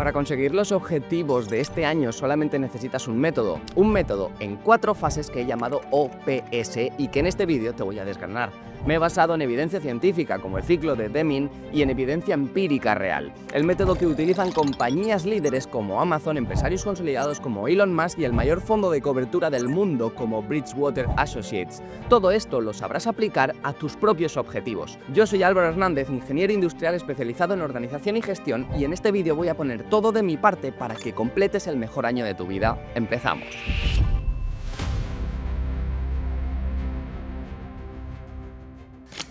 Para conseguir los objetivos de este año solamente necesitas un método en 4 fases que he llamado OPS y que en este vídeo te voy a desgranar. Me he basado en evidencia científica como el ciclo de Deming y en evidencia empírica real, el método que utilizan compañías líderes como Amazon, empresarios consolidados como Elon Musk y el mayor fondo de cobertura del mundo como Bridgewater Associates. Todo esto lo sabrás aplicar a tus propios objetivos. Yo soy Álvaro Hernández, ingeniero industrial especializado en organización y gestión, y en este vídeo voy a poner todo de mi parte para que completes el mejor año de tu vida. Empezamos.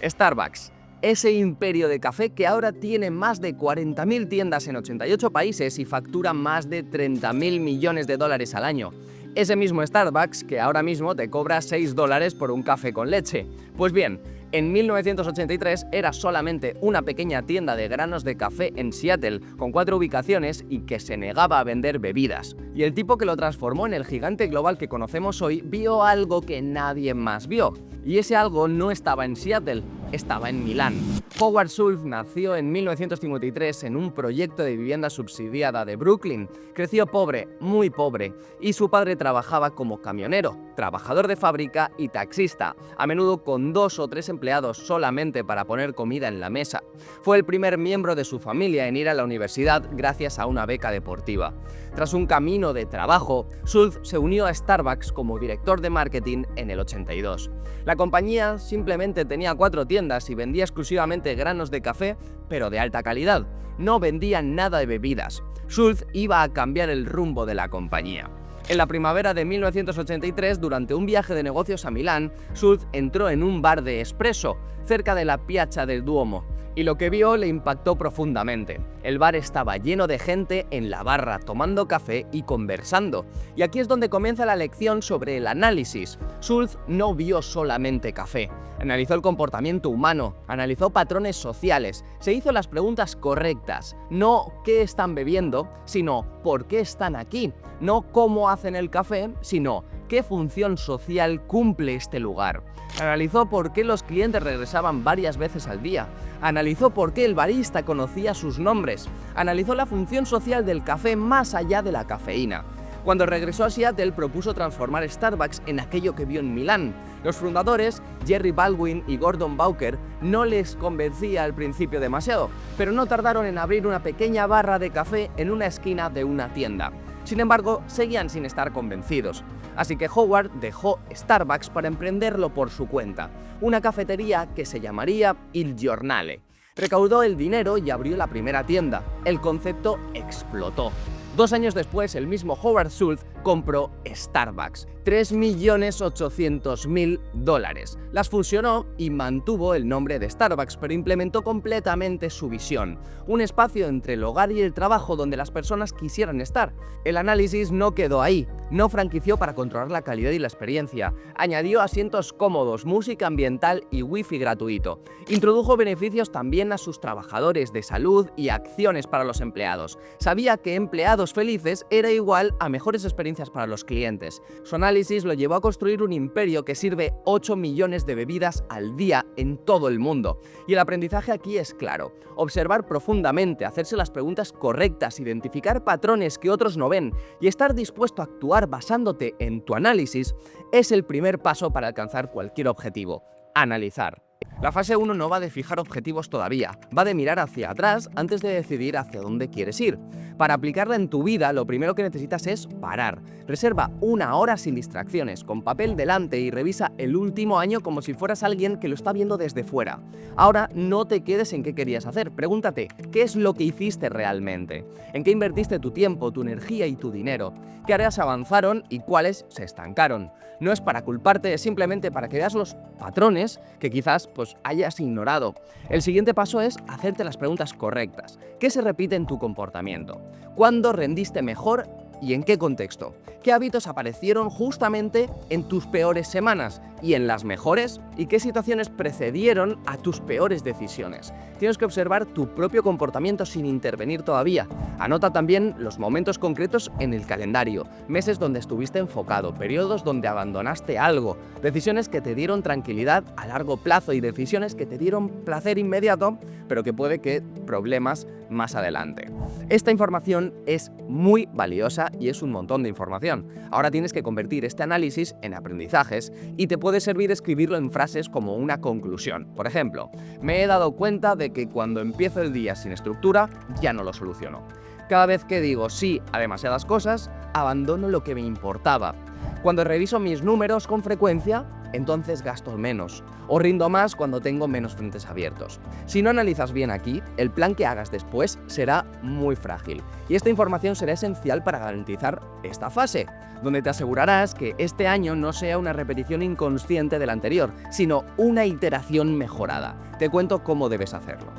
Starbucks, ese imperio de café que ahora tiene más de 40.000 tiendas en 88 países y factura más de 30.000 millones de dólares al año. Ese mismo Starbucks que ahora mismo te cobra $6 por un café con leche. Pues bien, en 1983 era solamente una pequeña tienda de granos de café en Seattle, con 4 ubicaciones y que se negaba a vender bebidas. Y el tipo que lo transformó en el gigante global que conocemos hoy vio algo que nadie más vio. Y ese algo no estaba en Seattle, estaba en Milán. Howard Schultz nació en 1953 en un proyecto de vivienda subsidiada de Brooklyn. Creció pobre, muy pobre, y su padre trabajaba como camionero, trabajador de fábrica y taxista, a menudo con 2 o 3 empleados solamente para poner comida en la mesa. Fue el primer miembro de su familia en ir a la universidad gracias a una beca deportiva. Tras un camino de trabajo, Schultz se unió a Starbucks como director de marketing en el 82. La compañía simplemente tenía 4 tiendas y vendía exclusivamente granos de café, pero de alta calidad. No vendía nada de bebidas. Schultz iba a cambiar el rumbo de la compañía. En la primavera de 1983, durante un viaje de negocios a Milán, Schultz entró en un bar de espresso, cerca de la Piazza del Duomo, y lo que vio le impactó profundamente. El bar estaba lleno de gente en la barra tomando café y conversando. Y aquí es donde comienza la lección sobre el análisis. Schultz no vio solamente café. Analizó el comportamiento humano, analizó patrones sociales, se hizo las preguntas correctas. No qué están bebiendo, sino por qué están aquí. No cómo hacen el café, sino qué función social cumple este lugar. Analizó por qué los clientes regresaban varias veces al día. Analizó por qué el barista conocía sus nombres. Analizó la función social del café más allá de la cafeína. Cuando regresó a Seattle, propuso transformar Starbucks en aquello que vio en Milán. Los fundadores, Jerry Baldwin y Gordon Bowker, no les convencía al principio demasiado, pero no tardaron en abrir una pequeña barra de café en una esquina de una tienda. Sin embargo, seguían sin estar convencidos. Así que Howard dejó Starbucks para emprenderlo por su cuenta, una cafetería que se llamaría Il Giornale. Recaudó el dinero y abrió la primera tienda. El concepto explotó. 2 años después, el mismo Howard Schultz compró Starbucks, $3.800.000. Las fusionó y mantuvo el nombre de Starbucks, pero implementó completamente su visión. Un espacio entre el hogar y el trabajo donde las personas quisieran estar. El análisis no quedó ahí. No franquició para controlar la calidad y la experiencia. Añadió asientos cómodos, música ambiental y wifi gratuito. Introdujo beneficios también a sus trabajadores de salud y acciones para los empleados. Sabía que empleados felices era igual a mejores experiencias para los clientes. Su análisis lo llevó a construir un imperio que sirve 8 millones de bebidas al día en todo el mundo. Y el aprendizaje aquí es claro. Observar profundamente, hacerse las preguntas correctas, identificar patrones que otros no ven y estar dispuesto a actuar basándote en tu análisis es el primer paso para alcanzar cualquier objetivo. Analizar. La fase 1 no va de fijar objetivos todavía, va de mirar hacia atrás antes de decidir hacia dónde quieres ir. Para aplicarla en tu vida, lo primero que necesitas es parar. Reserva 1 hora sin distracciones, con papel delante y revisa el último año como si fueras alguien que lo está viendo desde fuera. Ahora no te quedes en qué querías hacer, pregúntate, ¿qué es lo que hiciste realmente? ¿En qué invertiste tu tiempo, tu energía y tu dinero? ¿Qué áreas avanzaron y cuáles se estancaron? No es para culparte, es simplemente para que veas los patrones que quizás hayas ignorado. El siguiente paso es hacerte las preguntas correctas. ¿Qué se repite en tu comportamiento? ¿Cuándo rendiste mejor y en qué contexto? ¿Qué hábitos aparecieron justamente en tus peores semanas y en las mejores? ¿Y qué situaciones precedieron a tus peores decisiones? Tienes que observar tu propio comportamiento sin intervenir todavía. Anota también los momentos concretos en el calendario, meses donde estuviste enfocado, periodos donde abandonaste algo, decisiones que te dieron tranquilidad a largo plazo y decisiones que te dieron placer inmediato, pero que puede que problemas más adelante. Esta información es muy valiosa y es un montón de información. Ahora tienes que convertir este análisis en aprendizajes y te puede servir escribirlo en frases como una conclusión. Por ejemplo, me he dado cuenta de que cuando empiezo el día sin estructura ya no lo soluciono. Cada vez que digo sí a demasiadas cosas, abandono lo que me importaba. Cuando reviso mis números con frecuencia, entonces gasto menos, o rindo más cuando tengo menos frentes abiertos. Si no analizas bien aquí, el plan que hagas después será muy frágil, y esta información será esencial para garantizar esta fase, donde te asegurarás que este año no sea una repetición inconsciente del anterior, sino una iteración mejorada. Te cuento cómo debes hacerlo.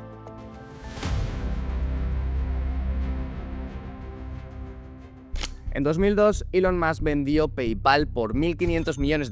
En 2002, Elon Musk vendió PayPal por $1.500 millones.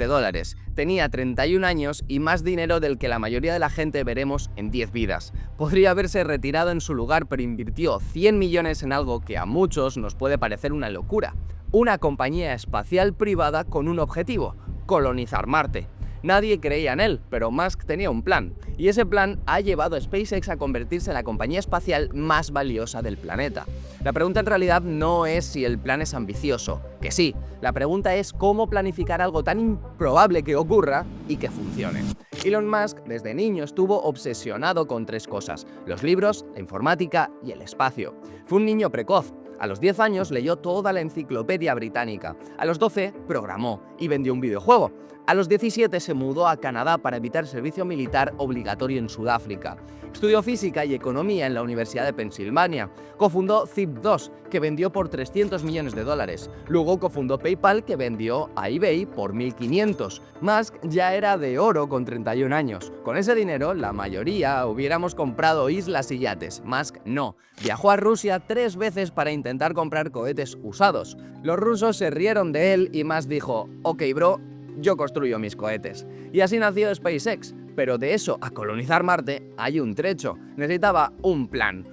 Tenía 31 años y más dinero del que la mayoría de la gente veremos en 10 vidas. Podría haberse retirado en su lugar, pero invirtió 100 millones en algo que a muchos nos puede parecer una locura. Una compañía espacial privada con un objetivo: colonizar Marte. Nadie creía en él, pero Musk tenía un plan, y ese plan ha llevado a SpaceX a convertirse en la compañía espacial más valiosa del planeta. La pregunta en realidad no es si el plan es ambicioso, que sí, la pregunta es cómo planificar algo tan improbable que ocurra y que funcione. Elon Musk desde niño estuvo obsesionado con 3 cosas: los libros, la informática y el espacio. Fue un niño precoz. A los 10 años leyó toda la enciclopedia británica. A los 12 programó y vendió un videojuego. A los 17 se mudó a Canadá para evitar servicio militar obligatorio en Sudáfrica. Estudió física y economía en la Universidad de Pensilvania. Cofundó Zip2, que vendió por $300 millones. Luego cofundó PayPal, que vendió a eBay por 1.500. Musk ya era de oro con 31 años. Con ese dinero, la mayoría hubiéramos comprado islas y yates. Musk no. Viajó a Rusia 3 veces para intentar comprar cohetes usados. Los rusos se rieron de él y Musk dijo: "Ok, bro, yo construyo mis cohetes". Y así nació SpaceX. Pero de eso a colonizar Marte hay un trecho. Necesitaba un plan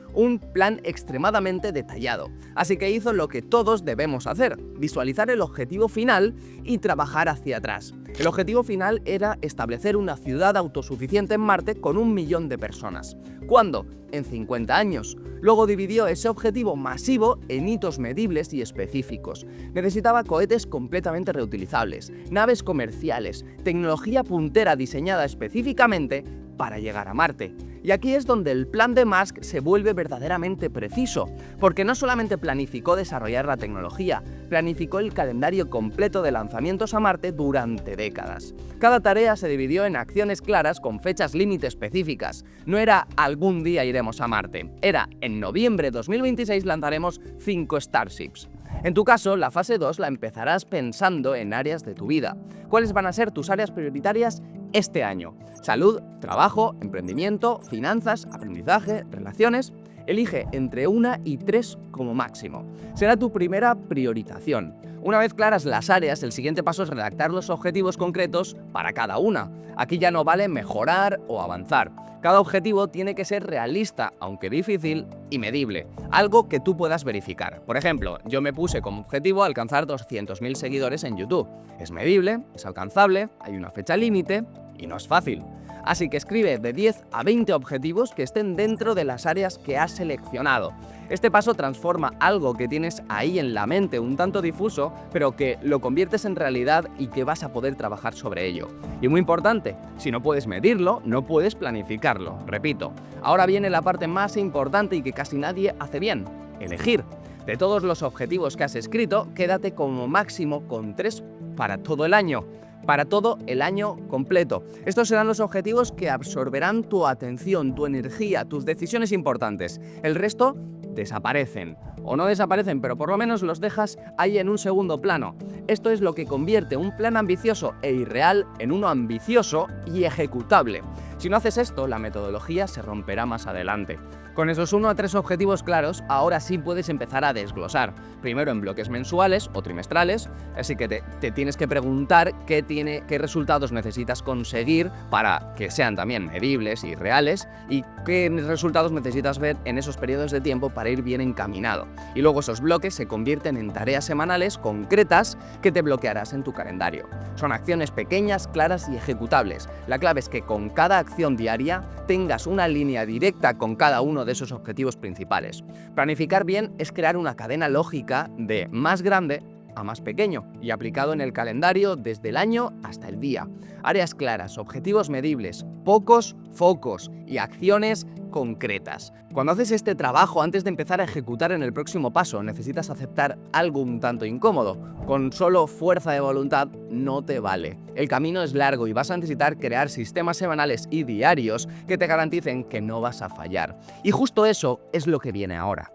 extremadamente detallado. Así que hizo lo que todos debemos hacer: visualizar el objetivo final y trabajar hacia atrás. El objetivo final era establecer una ciudad autosuficiente en Marte con 1 millón de personas. ¿Cuándo? En 50 años. Luego dividió ese objetivo masivo en hitos medibles y específicos. Necesitaba cohetes completamente reutilizables, naves comerciales, tecnología puntera diseñada específicamente para llegar a Marte. Y aquí es donde el plan de Musk se vuelve verdaderamente preciso, porque no solamente planificó desarrollar la tecnología, planificó el calendario completo de lanzamientos a Marte durante décadas. Cada tarea se dividió en acciones claras con fechas límite específicas. No era algún día iremos a Marte, era en noviembre de 2026 lanzaremos 5 Starships. En tu caso, la fase 2 la empezarás pensando en áreas de tu vida. ¿Cuáles van a ser tus áreas prioritarias este año? Salud, trabajo, emprendimiento, finanzas, aprendizaje, relaciones. Elige entre 1 y 3 como máximo. Será tu primera priorización. Una vez claras las áreas, el siguiente paso es redactar los objetivos concretos para cada una. Aquí ya no vale mejorar o avanzar. Cada objetivo tiene que ser realista, aunque difícil, y medible, algo que tú puedas verificar. Por ejemplo, yo me puse como objetivo alcanzar 200.000 seguidores en YouTube. Es medible, es alcanzable, hay una fecha límite y no es fácil. Así que escribe de 10 a 20 objetivos que estén dentro de las áreas que has seleccionado. Este paso transforma algo que tienes ahí en la mente un tanto difuso, pero que lo conviertes en realidad y que vas a poder trabajar sobre ello. Y muy importante, si no puedes medirlo, no puedes planificarlo. Repito, ahora viene la parte más importante y que casi nadie hace bien: elegir. De todos los objetivos que has escrito, quédate como máximo con 3 para todo el año. Para todo el año completo. Estos serán los objetivos que absorberán tu atención, tu energía, tus decisiones importantes. El resto desaparecen. O no desaparecen, pero por lo menos los dejas ahí en un segundo plano. Esto es lo que convierte un plan ambicioso e irreal en uno ambicioso y ejecutable. Si no haces esto, la metodología se romperá más adelante. Con esos 1 a 3 objetivos claros, ahora sí puedes empezar a desglosar. Primero en bloques mensuales o trimestrales, así que te tienes que preguntar qué resultados necesitas conseguir para que sean también medibles y reales, y qué resultados necesitas ver en esos periodos de tiempo para ir bien encaminado. Y luego esos bloques se convierten en tareas semanales concretas que te bloquearás en tu calendario. Son acciones pequeñas, claras y ejecutables. La clave es que con cada acción diaria tengas una línea directa con cada uno de de esos objetivos principales. Planificar bien es crear una cadena lógica de más grande a más pequeño y aplicado en el calendario desde el año hasta el día. Áreas claras, objetivos medibles, pocos focos y acciones concretas. Cuando haces este trabajo antes de empezar a ejecutar en el próximo paso, necesitas aceptar algo un tanto incómodo. Con solo fuerza de voluntad no te vale. El camino es largo y vas a necesitar crear sistemas semanales y diarios que te garanticen que no vas a fallar. Y justo eso es lo que viene ahora.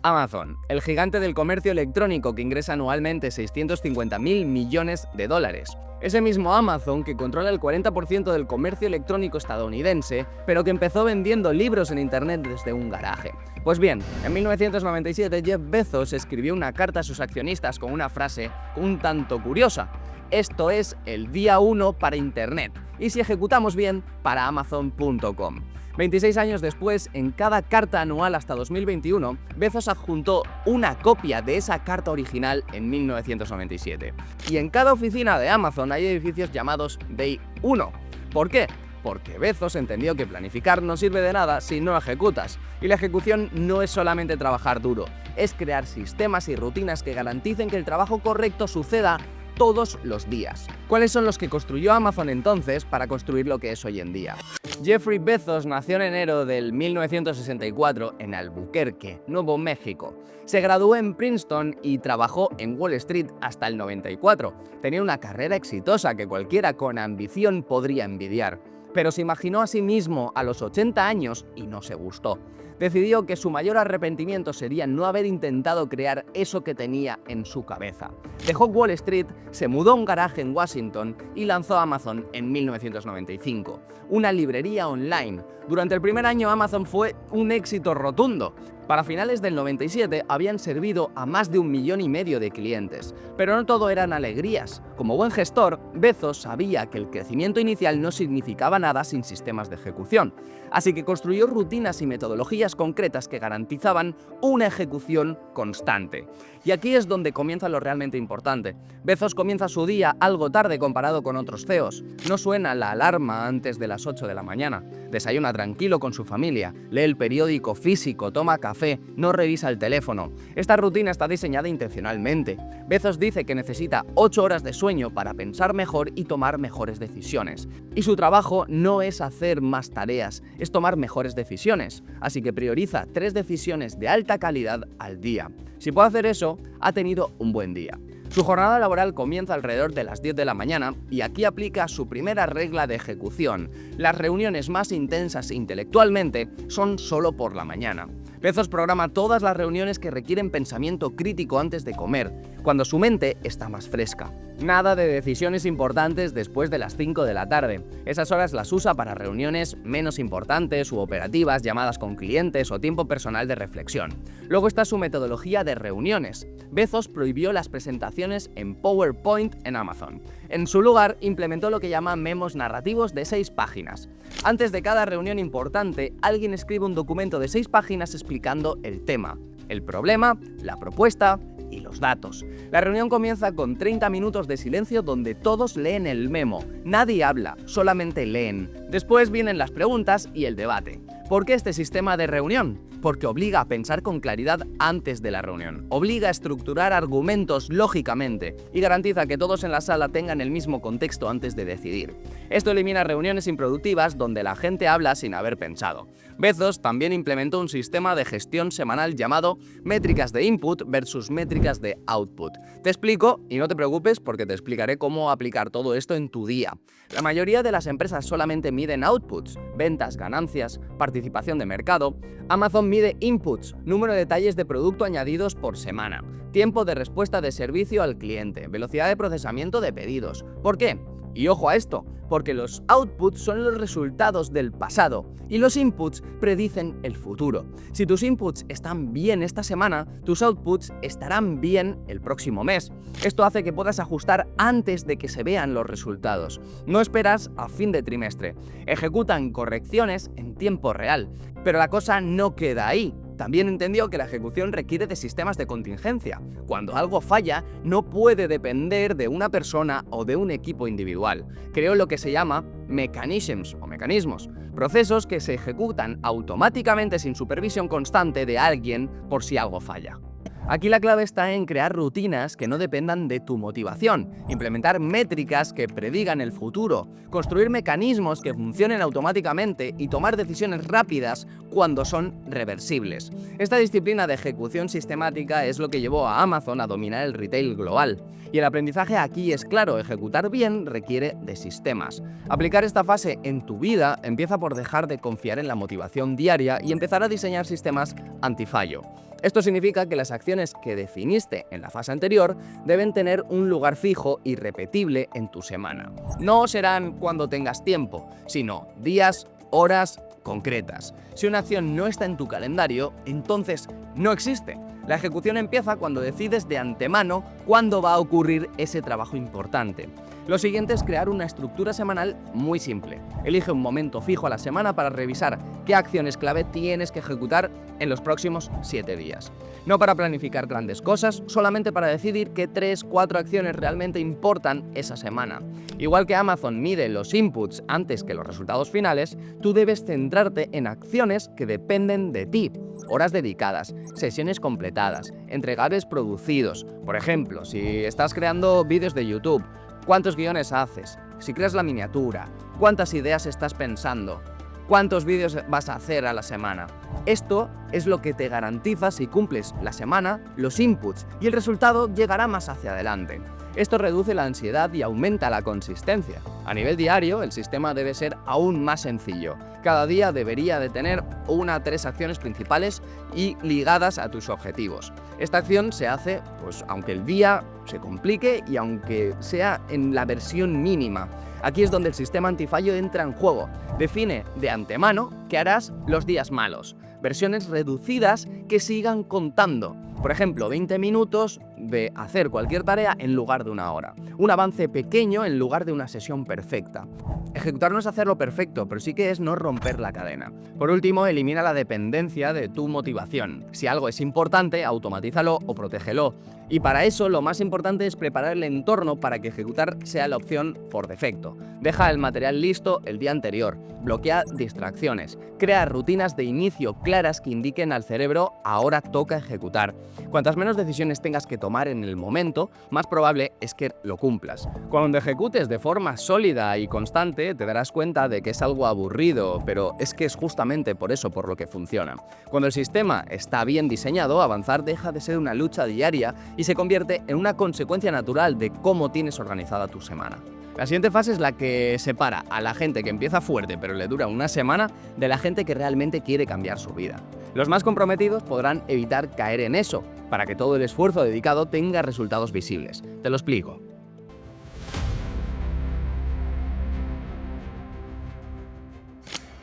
Amazon, el gigante del comercio electrónico que ingresa anualmente 650.000 millones de dólares. Ese mismo Amazon que controla el 40% del comercio electrónico estadounidense, pero que empezó vendiendo libros en internet desde un garaje. Pues bien, en 1997 Jeff Bezos escribió una carta a sus accionistas con una frase un tanto curiosa. Esto es el día 1 para internet, y si ejecutamos bien, para Amazon.com. 26 años después, en cada carta anual hasta 2021, Bezos adjuntó una copia de esa carta original en 1997. Y en cada oficina de Amazon hay edificios llamados Day 1. ¿Por qué? Porque Bezos entendió que planificar no sirve de nada si no ejecutas. Y la ejecución no es solamente trabajar duro, es crear sistemas y rutinas que garanticen que el trabajo correcto suceda todos los días. ¿Cuáles son los que construyó Amazon entonces para construir lo que es hoy en día? Jeffrey Bezos nació en enero del 1964 en Albuquerque, Nuevo México. Se graduó en Princeton y trabajó en Wall Street hasta el 94. Tenía una carrera exitosa que cualquiera con ambición podría envidiar. Pero se imaginó a sí mismo a los 80 años y no se gustó. Decidió que su mayor arrepentimiento sería no haber intentado crear eso que tenía en su cabeza. Dejó Wall Street, se mudó a un garaje en Washington y lanzó Amazon en 1995, una librería online. Durante el primer año Amazon fue un éxito rotundo. Para finales del 97 habían servido a más de 1,5 millones de clientes. Pero no todo eran alegrías. Como buen gestor, Bezos sabía que el crecimiento inicial no significaba nada sin sistemas de ejecución. Así que construyó rutinas y metodologías concretas que garantizaban una ejecución constante. Y aquí es donde comienza lo realmente importante. Bezos comienza su día algo tarde comparado con otros CEOs. No suena la alarma antes de las 8 de la mañana. Desayuna tranquilo con su familia, lee el periódico físico, toma café, no revisa el teléfono. Esta rutina está diseñada intencionalmente. Bezos dice que necesita 8 horas de sueño para pensar mejor y tomar mejores decisiones. Y su trabajo no es hacer más tareas, es tomar mejores decisiones. Así que prioriza 3 decisiones de alta calidad al día. Si puede hacer eso, ha tenido un buen día. Su jornada laboral comienza alrededor de las 10 de la mañana y aquí aplica su primera regla de ejecución. Las reuniones más intensas intelectualmente son solo por la mañana. Bezos programa todas las reuniones que requieren pensamiento crítico antes de comer, cuando su mente está más fresca. Nada de decisiones importantes después de las 5 de la tarde. Esas horas las usa para reuniones menos importantes u operativas, llamadas con clientes o tiempo personal de reflexión. Luego está su metodología de reuniones. Bezos prohibió las presentaciones en PowerPoint en Amazon. En su lugar, implementó lo que llama memos narrativos de 6 páginas. Antes de cada reunión importante, alguien escribe un documento de 6 páginas explicando el tema, el problema, la propuesta y los datos. La reunión comienza con 30 minutos de silencio donde todos leen el memo. Nadie habla, solamente leen. Después vienen las preguntas y el debate. ¿Por qué este sistema de reunión? Porque obliga a pensar con claridad antes de la reunión, obliga a estructurar argumentos lógicamente y garantiza que todos en la sala tengan el mismo contexto antes de decidir. Esto elimina reuniones improductivas donde la gente habla sin haber pensado. Bezos también implementó un sistema de gestión semanal llamado métricas de input versus métricas de output. Te explico, y no te preocupes porque te explicaré cómo aplicar todo esto en tu día. La mayoría de las empresas solamente miden outputs, ventas, ganancias, participación de mercado. Amazon mide inputs, número de detalles de producto añadidos por semana, tiempo de respuesta de servicio al cliente, velocidad de procesamiento de pedidos. ¿Por qué? Y ojo a esto, porque los outputs son los resultados del pasado y los inputs predicen el futuro. Si tus inputs están bien esta semana, tus outputs estarán bien el próximo mes. Esto hace que puedas ajustar antes de que se vean los resultados. No esperas a fin de trimestre. Ejecutan correcciones en tiempo real. Pero la cosa no queda ahí. también entendió que la ejecución requiere de sistemas de contingencia. Cuando algo falla, no puede depender de una persona o de un equipo individual. Creó lo que se llama mechanisms o mecanismos, procesos que se ejecutan automáticamente sin supervisión constante de alguien por si algo falla. Aquí la clave está en crear rutinas que no dependan de tu motivación, implementar métricas que predigan el futuro, construir mecanismos que funcionen automáticamente y tomar decisiones rápidas cuando son reversibles. Esta disciplina de ejecución sistemática es lo que llevó a Amazon a dominar el retail global. Y el aprendizaje aquí es claro, ejecutar bien requiere de sistemas. Aplicar esta fase en tu vida empieza por dejar de confiar en la motivación diaria y empezar a diseñar sistemas antifallo. Esto significa que las acciones que definiste en la fase anterior deben tener un lugar fijo y repetible en tu semana. No serán cuando tengas tiempo, sino días, horas concretas. Si una acción no está en tu calendario, entonces no existe. La ejecución empieza cuando decides de antemano cuándo va a ocurrir ese trabajo importante. Lo siguiente es crear una estructura semanal muy simple. Elige un momento fijo a la semana para revisar qué acciones clave tienes que ejecutar en los próximos 7 días. No para planificar grandes cosas, solamente para decidir qué 3-4 acciones realmente importan esa semana. Igual que Amazon mide los inputs antes que los resultados finales, tú debes centrarte en acciones que dependen de ti. Horas dedicadas, sesiones completadas, entregables producidos. Por ejemplo, si estás creando vídeos de YouTube, ¿cuántos guiones haces? Si creas la miniatura, ¿cuántas ideas estás pensando? ¿Cuántos vídeos vas a hacer a la semana? Esto es lo que te garantiza si cumples la semana, los inputs, y el resultado llegará más hacia adelante. Esto reduce la ansiedad y aumenta la consistencia. A nivel diario, el sistema debe ser aún más sencillo. Cada día debería de tener 1 a 3 acciones principales y ligadas a tus objetivos. Esta acción se hace, aunque el día se complique y aunque sea en la versión mínima. Aquí es donde el sistema antifallo entra en juego. Define de antemano qué harás los días malos. Versiones reducidas que sigan contando. Por ejemplo, 20 minutos de hacer cualquier tarea en lugar de 1 hora. Un avance pequeño en lugar de una sesión perfecta. Ejecutar no es hacerlo perfecto, pero sí que es no romper la cadena. Por último, elimina la dependencia de tu motivación. Si algo es importante, automatízalo o protégelo. Y para eso lo más importante es preparar el entorno para que ejecutar sea la opción por defecto. Deja el material listo el día anterior. Bloquea distracciones. Crea rutinas de inicio claras que indiquen al cerebro ahora toca ejecutar. Cuantas menos decisiones tengas que tomar en el momento, más probable es que lo cumplas. Cuando ejecutes de forma sólida y constante, te darás cuenta de que es algo aburrido, pero es que es justamente por eso por lo que funciona. Cuando el sistema está bien diseñado, avanzar deja de ser una lucha diaria y se convierte en una consecuencia natural de cómo tienes organizada tu semana. La siguiente fase es la que separa a la gente que empieza fuerte pero le dura una semana de la gente que realmente quiere cambiar su vida. Los más comprometidos podrán evitar caer en eso, para que todo el esfuerzo dedicado tenga resultados visibles. Te lo explico.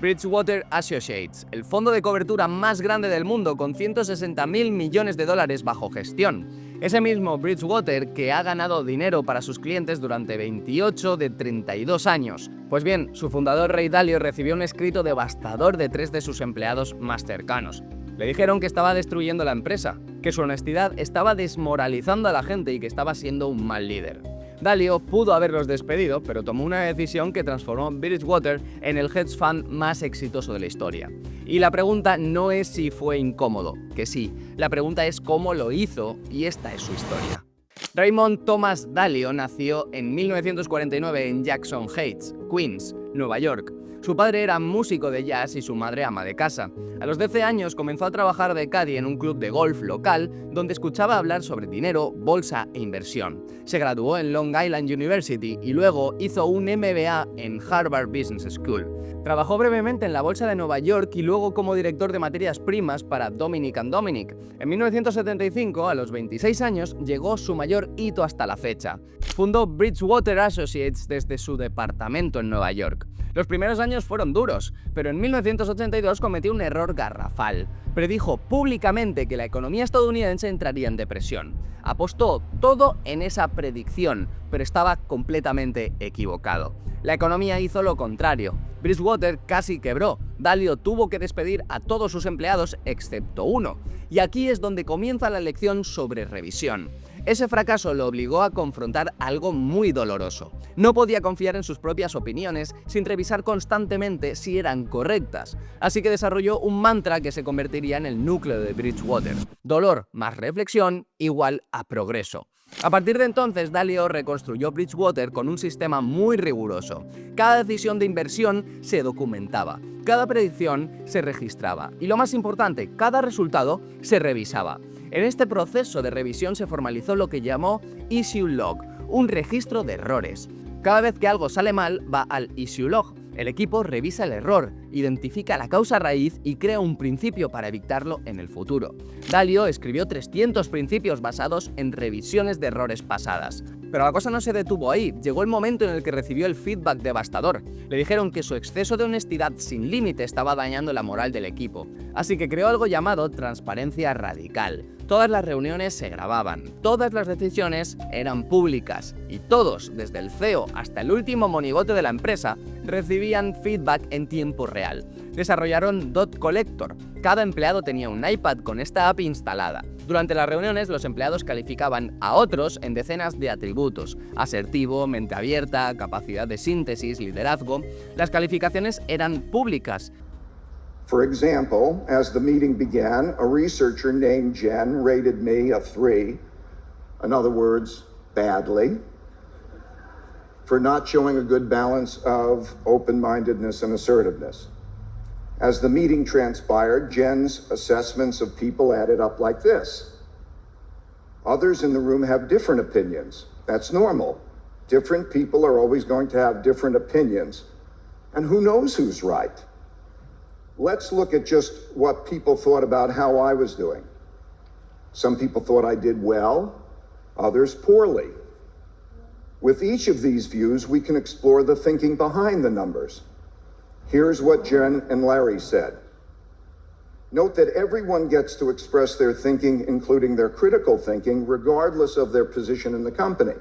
Bridgewater Associates, el fondo de cobertura más grande del mundo con 160.000 millones de dólares bajo gestión. Ese mismo Bridgewater que ha ganado dinero para sus clientes durante 28 de 32 años. Pues bien, su fundador Ray Dalio recibió un escrito devastador de 3 de sus empleados más cercanos. Le dijeron que estaba destruyendo la empresa, que su honestidad estaba desmoralizando a la gente y que estaba siendo un mal líder. Dalio pudo haberlos despedido, pero tomó una decisión que transformó Bridgewater en el hedge fund más exitoso de la historia. Y la pregunta no es si fue incómodo, que sí, la pregunta es cómo lo hizo, y esta es su historia. Raymond Thomas Dalio nació en 1949 en Jackson Heights, Queens, Nueva York. Su padre era músico de jazz y su madre ama de casa. A los 12 años comenzó a trabajar de caddy en un club de golf local donde escuchaba hablar sobre dinero, bolsa e inversión. Se graduó en Long Island University y luego hizo un MBA en Harvard Business School. Trabajó brevemente en la bolsa de Nueva York y luego como director de materias primas para Dominick & Dominick. En 1975, a los 26 años, llegó su mayor hito hasta la fecha. Fundó Bridgewater Associates desde su departamento en Nueva York. Los primeros años años fueron duros, pero en 1982 cometió un error garrafal. Predijo públicamente que la economía estadounidense entraría en depresión. Apostó todo en esa predicción, pero estaba completamente equivocado. La economía hizo lo contrario. Bridgewater casi quebró. Dalio tuvo que despedir a todos sus empleados excepto uno. Y aquí es donde comienza la lección sobre revisión. Ese fracaso lo obligó a confrontar algo muy doloroso. No podía confiar en sus propias opiniones sin revisar constantemente si eran correctas. Así que desarrolló un mantra que se convertiría en el núcleo de Bridgewater. Dolor más reflexión igual a progreso. A partir de entonces, Dalio reconstruyó Bridgewater con un sistema muy riguroso. Cada decisión de inversión se documentaba, cada predicción se registraba y, lo más importante, cada resultado se revisaba. En este proceso de revisión se formalizó lo que llamó Issue Log, un registro de errores. Cada vez que algo sale mal, va al Issue Log. El equipo revisa el error, identifica la causa raíz y crea un principio para evitarlo en el futuro. Dalio escribió 300 principios basados en revisiones de errores pasadas. Pero la cosa no se detuvo ahí, llegó el momento en el que recibió el feedback devastador. Le dijeron que su exceso de honestidad sin límite estaba dañando la moral del equipo, así que creó algo llamado transparencia radical. Todas las reuniones se grababan, todas las decisiones eran públicas y todos, desde el CEO hasta el último monigote de la empresa, recibían feedback en tiempo real. Desarrollaron Dot Collector. Cada empleado tenía un iPad con esta app instalada. Durante las reuniones, los empleados calificaban a otros en decenas de atributos: asertivo, mente abierta, capacidad de síntesis, liderazgo. Las calificaciones eran públicas. For example, as the meeting began, a researcher named Jen rated me a 3, in other words, badly, for not showing a good balance of open-mindedness and assertiveness. As the meeting transpired, Jen's assessments of people added up like this. Others in the room have different opinions. That's normal. Different people are always going to have different opinions. And who knows who's right? Let's look at just what people thought about how I was doing. Some people thought I did well, others poorly. With each of these views, we can explore the thinking behind the numbers. Here's what Jen and Larry said. Note that everyone gets to express their thinking, including their critical thinking, regardless of their position in the company.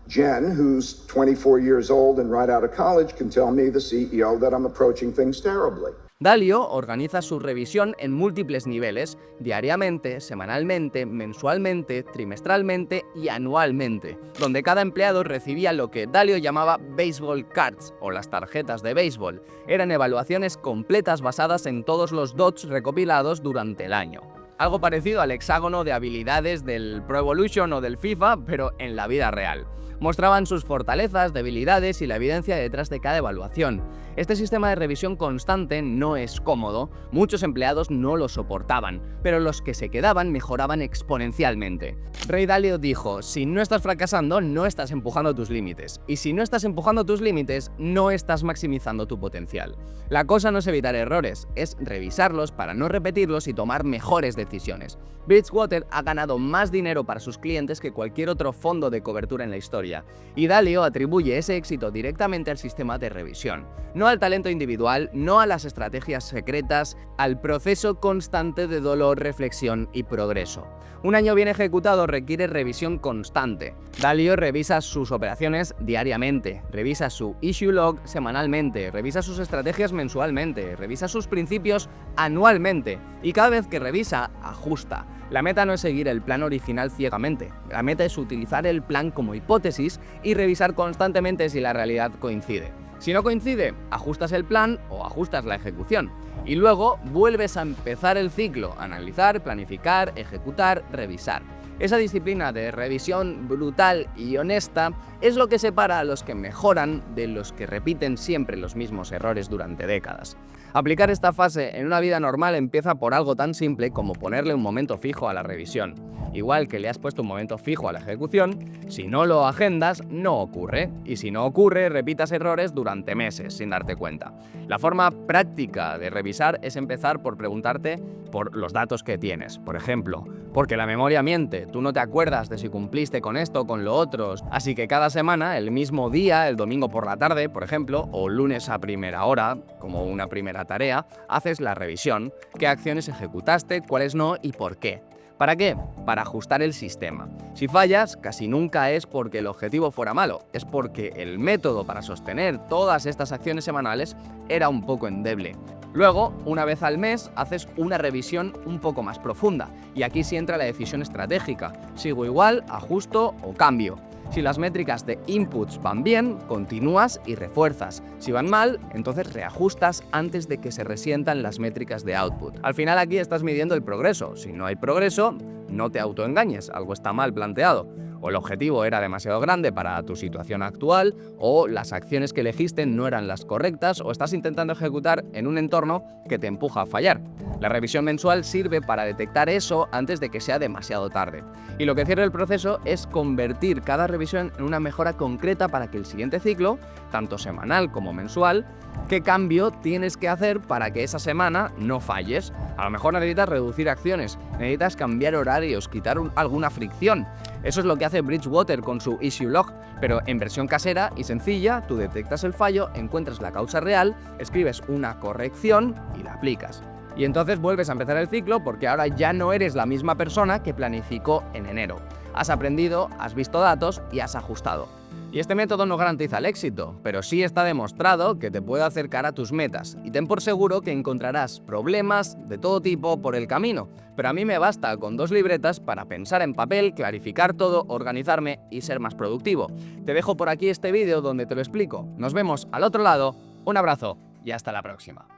Jen, who's 24 years old and right out of college, can tell me, the CEO, that I'm approaching things terribly. Dalio organiza su revisión en múltiples niveles: diariamente, semanalmente, mensualmente, trimestralmente y anualmente, donde cada empleado recibía lo que Dalio llamaba baseball cards, o las tarjetas de béisbol. Eran evaluaciones completas basadas en todos los dots recopilados durante el año. Algo parecido al hexágono de habilidades del Pro Evolution o del FIFA, pero en la vida real. Mostraban sus fortalezas, debilidades y la evidencia detrás de cada evaluación. Este sistema de revisión constante no es cómodo, muchos empleados no lo soportaban, pero los que se quedaban mejoraban exponencialmente. Ray Dalio dijo: si no estás fracasando, no estás empujando tus límites, y si no estás empujando tus límites, no estás maximizando tu potencial. La cosa no es evitar errores, es revisarlos para no repetirlos y tomar mejores decisiones. Bridgewater ha ganado más dinero para sus clientes que cualquier otro fondo de cobertura en la historia, y Dalio atribuye ese éxito directamente al sistema de revisión. No al talento individual, no a las estrategias secretas, al proceso constante de dolor, reflexión y progreso. Un año bien ejecutado requiere revisión constante. Dalio revisa sus operaciones diariamente, revisa su issue log semanalmente, revisa sus estrategias mensualmente, revisa sus principios anualmente y cada vez que revisa, ajusta. La meta no es seguir el plan original ciegamente, la meta es utilizar el plan como hipótesis y revisar constantemente si la realidad coincide. Si no coincide, ajustas el plan o ajustas la ejecución. Y luego vuelves a empezar el ciclo: analizar, planificar, ejecutar, revisar. Esa disciplina de revisión brutal y honesta es lo que separa a los que mejoran de los que repiten siempre los mismos errores durante décadas. Aplicar esta fase en una vida normal empieza por algo tan simple como ponerle un momento fijo a la revisión. Igual que le has puesto un momento fijo a la ejecución, si no lo agendas, no ocurre. Y si no ocurre, repitas errores durante meses sin darte cuenta. La forma práctica de revisar es empezar por preguntarte por los datos que tienes. Por ejemplo, porque la memoria miente, tú no te acuerdas de si cumpliste con esto o con lo otro. Así que cada semana, el mismo día, el domingo por la tarde, por ejemplo, o lunes a primera hora, como una primera tarea, haces la revisión, qué acciones ejecutaste, cuáles no y por qué. ¿Para qué? Para ajustar el sistema. Si fallas, casi nunca es porque el objetivo fuera malo, es porque el método para sostener todas estas acciones semanales era un poco endeble. Luego, una vez al mes, haces una revisión un poco más profunda, y aquí sí entra la decisión estratégica. ¿Sigo igual, ajusto o cambio? Si las métricas de inputs van bien, continúas y refuerzas. Si van mal, entonces reajustas antes de que se resientan las métricas de output. Al final aquí estás midiendo el progreso. Si no hay progreso, no te autoengañes, algo está mal planteado. O el objetivo era demasiado grande para tu situación actual, o las acciones que elegiste no eran las correctas, o estás intentando ejecutar en un entorno que te empuja a fallar. La revisión mensual sirve para detectar eso antes de que sea demasiado tarde. Y lo que cierra el proceso es convertir cada revisión en una mejora concreta para que el siguiente ciclo, tanto semanal como mensual, ¿qué cambio tienes que hacer para que esa semana no falles? A lo mejor necesitas reducir acciones, necesitas cambiar horarios, quitar alguna fricción. Eso es lo que hace Bridgewater con su Issue Log, pero en versión casera y sencilla. Tú detectas el fallo, encuentras la causa real, escribes una corrección y la aplicas. Y entonces vuelves a empezar el ciclo porque ahora ya no eres la misma persona que planificó en enero. Has aprendido, has visto datos y has ajustado. Y este método no garantiza el éxito, pero sí está demostrado que te puede acercar a tus metas, y ten por seguro que encontrarás problemas de todo tipo por el camino, pero a mí me basta con 2 libretas para pensar en papel, clarificar todo, organizarme y ser más productivo. Te dejo por aquí este vídeo donde te lo explico. Nos vemos al otro lado, un abrazo y hasta la próxima.